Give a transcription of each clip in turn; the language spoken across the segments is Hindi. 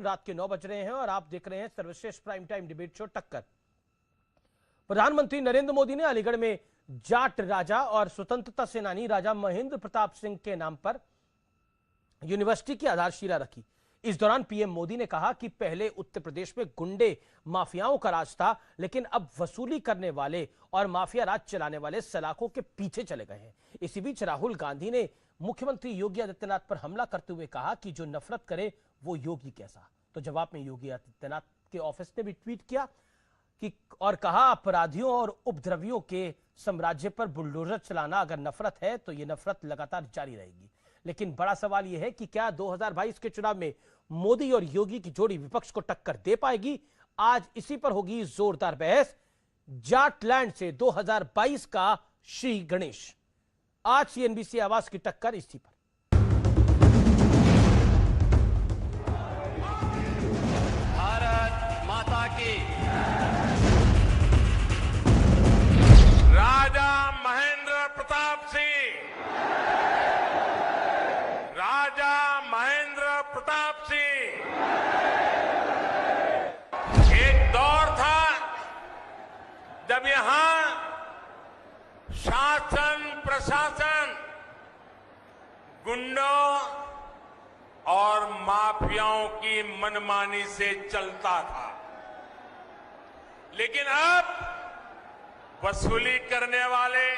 रात के 9 बज रहे हैं और आप देख रहे हैं सर्वश्रेष्ठ प्राइम टाइम डिबेट शो टक्कर। प्रधानमंत्री नरेंद्र मोदी ने अलीगढ़ में जाट राजा और स्वतंत्रता सेनानी राजा महेंद्र प्रताप सिंह के नाम पर यूनिवर्सिटी की आधारशिला रखी। इस दौरान पीएम मोदी ने कहा कि पहले उत्तर प्रदेश में गुंडे माफियाओं का राज था, लेकिन अब वसूली करने वाले और माफिया राज चलाने वाले सलाखों के पीछे चले गए हैं। इसी बीच राहुल गांधी ने मुख्यमंत्री योगी आदित्यनाथ पर हमला करते हुए कहा कि जो नफरत करे वो योगी कैसा। तो जवाब में योगी आदित्यनाथ के ऑफिस ने भी ट्वीट किया कि और कहा, अपराधियों और उपद्रवियों के साम्राज्य पर बुलडोजर चलाना अगर नफरत है तो ये नफरत लगातार जारी रहेगी। लेकिन बड़ा सवाल यह है कि क्या 2022 के चुनाव में मोदी और योगी की जोड़ी विपक्ष को टक्कर दे पाएगी? आज इसी पर होगी जोरदार बहस। जाटलैंड से 2022 का श्री गणेश। आज सीएनबीसी आवाज की टक्कर इसी पर। भारत माता की। राजा महेंद्र प्रताप सिंह, राजा महेंद्र प्रताप सिंह। एक दौर था जब यहां शासन प्रशासन गुंडों और माफियाओं की मनमानी से चलता था, लेकिन अब वसूली करने वाले,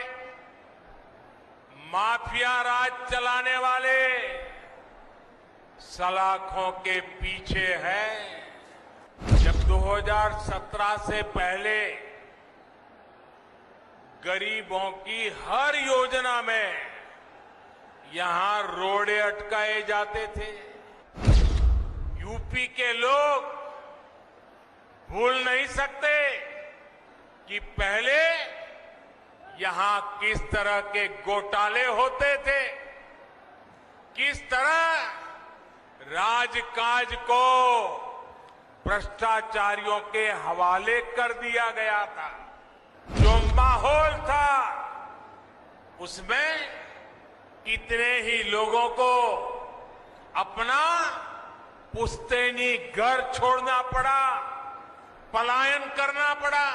माफिया राज चलाने वाले सलाखों के पीछे है। जब 2017 से पहले गरीबों की हर योजना में यहां रोड़े अटकाए जाते थे, यूपी के लोग भूल नहीं सकते कि पहले यहां किस तरह के घोटाले होते थे, किस तरह राजकाज को भ्रष्टाचारियों के हवाले कर दिया गया था। जो माहौल था उसमें कितने ही लोगों को अपना पुश्तैनी घर छोड़ना पड़ा, पलायन करना पड़ा।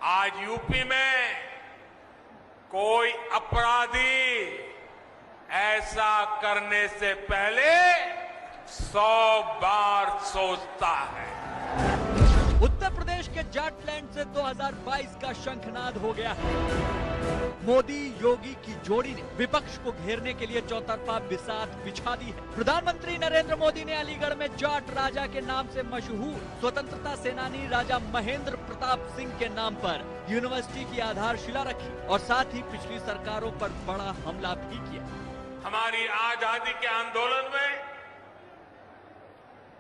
आज यूपी में कोई अपराधी ऐसा करने से पहले 100 बार सोचता है। उत्तर प्रदेश के जाटलैंड से 2022 का शंखनाद हो गया है। मोदी योगी की जोड़ी ने विपक्ष को घेरने के लिए चौतरफा बिसात बिछा दी है। प्रधानमंत्री नरेंद्र मोदी ने अलीगढ़ में जाट राजा के नाम से मशहूर स्वतंत्रता सेनानी राजा महेंद्र प्रताप सिंह के नाम पर यूनिवर्सिटी की आधारशिला रखी और साथ ही पिछली सरकारों पर बड़ा हमला भी किया। हमारी आजादी के आंदोलन में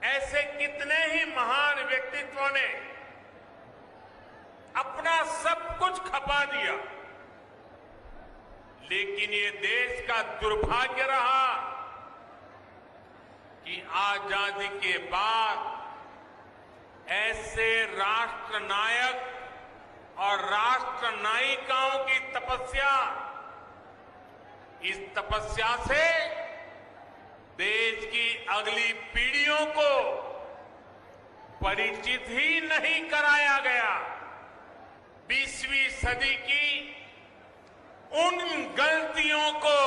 ऐसे कितने ही महान व्यक्तित्वों ने अपना सब कुछ खपा दिया, लेकिन ये देश का दुर्भाग्य रहा कि आजादी के बाद ऐसे राष्ट्र नायक और राष्ट्र नायिकाओं की तपस्या, इस तपस्या से देश की अगली पीढ़ियों को परिचित ही नहीं कराया गया। 20वीं सदी की उन गलतियों को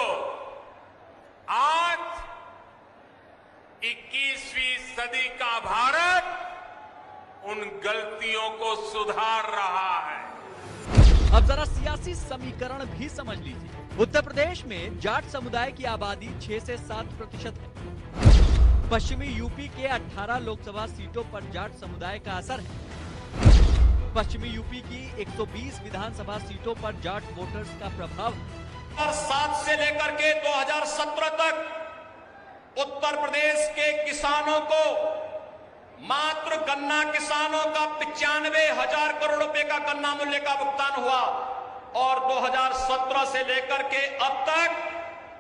आज 21वीं सदी का भारत उन गलतियों को सुधार रहा है। अब जरा सियासी समीकरण भी समझ लीजिए। उत्तर प्रदेश में जाट समुदाय की आबादी 6 से 7% है। पश्चिमी यूपी के 18 लोकसभा सीटों पर जाट समुदाय का असर है। पश्चिमी यूपी की 120 विधानसभा सीटों पर जाट वोटर्स का प्रभाव है। 2007 से लेकर के 2017 तक उत्तर प्रदेश के किसानों को मात्र गन्ना किसानों का 95,000 करोड़ रुपए का गन्ना मूल्य का भुगतान हुआ और 2017 से लेकर के अब तक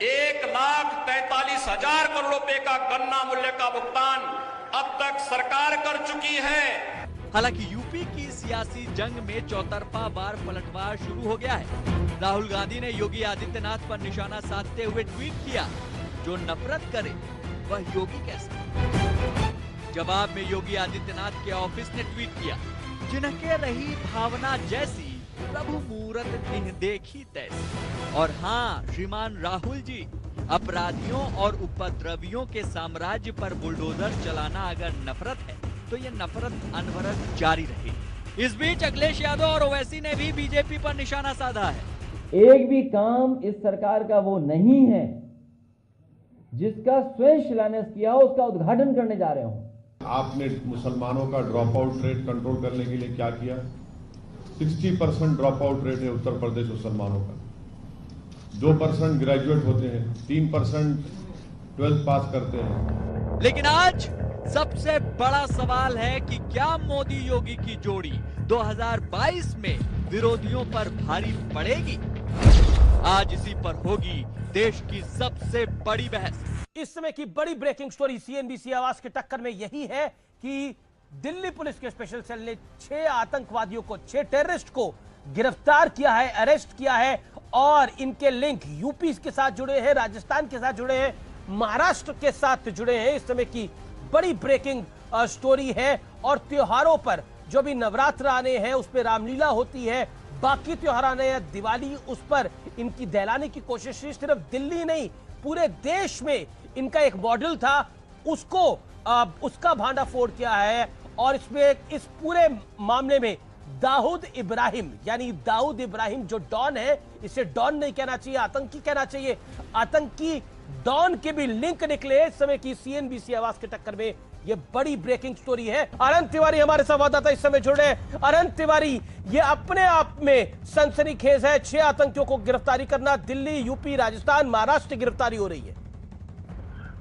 1,43,000 करोड़ रुपए का गन्ना मूल्य का भुगतान अब तक सरकार कर चुकी है। हालांकि यूपी की सियासी जंग में चौतरफा बार पलटवार शुरू हो गया है। राहुल गांधी ने योगी आदित्यनाथ पर निशाना साधते हुए ट्वीट किया, जो नफरत करे वह योगी कैसा। जवाब में योगी आदित्यनाथ के ऑफिस ने ट्वीट किया, जिनके रही भावना जैसी प्रभु मूरत निह देखी तैसी। और हाँ श्रीमान राहुल जी, अपराधियों और उपद्रवियों के साम्राज्य पर बुलडोजर चलाना अगर नफरत है तो ये नफरत अनवरत जारी रहेगी। इस बीच अखिलेश यादव और ओवैसी ने भी बीजेपी पर निशाना साधा है। एक भी काम इस सरकार का वो नहीं है जिसका स्वयं शिलान्यास किया हो उसका उद्घाटन करने जा रहे हो। आपने मुसलमानों का ड्रॉप आउट रेट कंट्रोल करने के लिए क्या किया? 60% ड्रॉप आउट रेट है उत्तर प्रदेश मुसलमानों का। 2% ग्रेजुएट होते हैं, 3% 12th पास करते हैं। लेकिन आज सबसे बड़ा सवाल है कि क्या मोदी योगी की जोड़ी 2022 में विरोधियों पर भारी पड़ेगी? आज इसी पर होगी देश की सबसे बड़ी बहस। इस समय की बड़ी ब्रेकिंग स्टोरी सीएनबीसी आवाज के टक्कर में यही है कि दिल्ली पुलिस के स्पेशल सेल ने 6 आतंकवादियों को, 6 टेररिस्ट को गिरफ्तार किया है, अरेस्ट किया है और इनके लिंक यूपी के साथ जुड़े हैं, राजस्थान के साथ जुड़े हैं, महाराष्ट्र के साथ जुड़े हैं। इस समय की बड़ी ब्रेकिंग स्टोरी है। और त्योहारों पर जो भी नवरात्र आने हैं उस पर रामलीला होती है, बाकी त्योहार आने हैं, दिवाली, उस पर इनकी दहलाने की कोशिश। सिर्फ दिल्ली नहीं पूरे देश में इनका एक मॉडल था, उसको उसका भांडा फोड़ किया है। और इसमें इस पूरे मामले में दाऊद इब्राहिम, यानी दाऊद इब्राहिम जो डॉन है, इसे डॉन नहीं कहना चाहिए, आतंकी कहना चाहिए, आतंकी डॉन के भी लिंक निकले। इस समय की सीएनबीसी आवाज के टक्कर में ये बड़ी ब्रेकिंग स्टोरी है। अनंत तिवारी हमारे संवाददाता इस समय जुड़े हैं। अनंत तिवारी, ये अपने आप में सनसनीखेज है, 6 आतंकियों को गिरफ्तारी करना, दिल्ली, यूपी, राजस्थान, महाराष्ट्र की गिरफ्तारी हो रही है।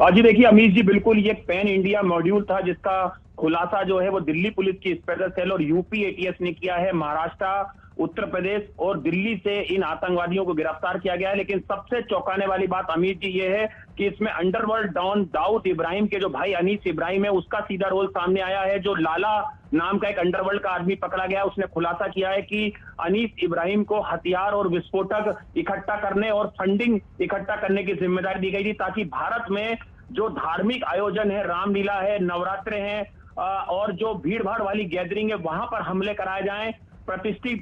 जी देखिए अमीश जी, बिल्कुल ये पैन इंडिया मॉड्यूल था जिसका खुलासा जो है वो दिल्ली पुलिस की स्पेशल सेल और यूपी एटीएस ने किया है। महाराष्ट्र, उत्तर प्रदेश और दिल्ली से इन आतंकवादियों को गिरफ्तार किया गया है। लेकिन सबसे चौंकाने वाली बात अमीर जी ये है कि इसमें अंडरवर्ल्ड डॉन दाऊद इब्राहिम के जो भाई अनीस इब्राहिम है उसका सीधा रोल सामने आया है। जो लाला नाम का एक अंडरवर्ल्ड का आदमी पकड़ा गया, उसने खुलासा किया है कि अनीस इब्राहिम को हथियार और विस्फोटक इकट्ठा करने और फंडिंग इकट्ठा करने की जिम्मेदारी दी गई थी, ताकि भारत में जो धार्मिक आयोजन है, रामलीला है, नवरात्रे हैं और जो भीड़ भाड़ वाली गैदरिंग है, वहां पर हमले कराए जाएं। प्रतिष्ठित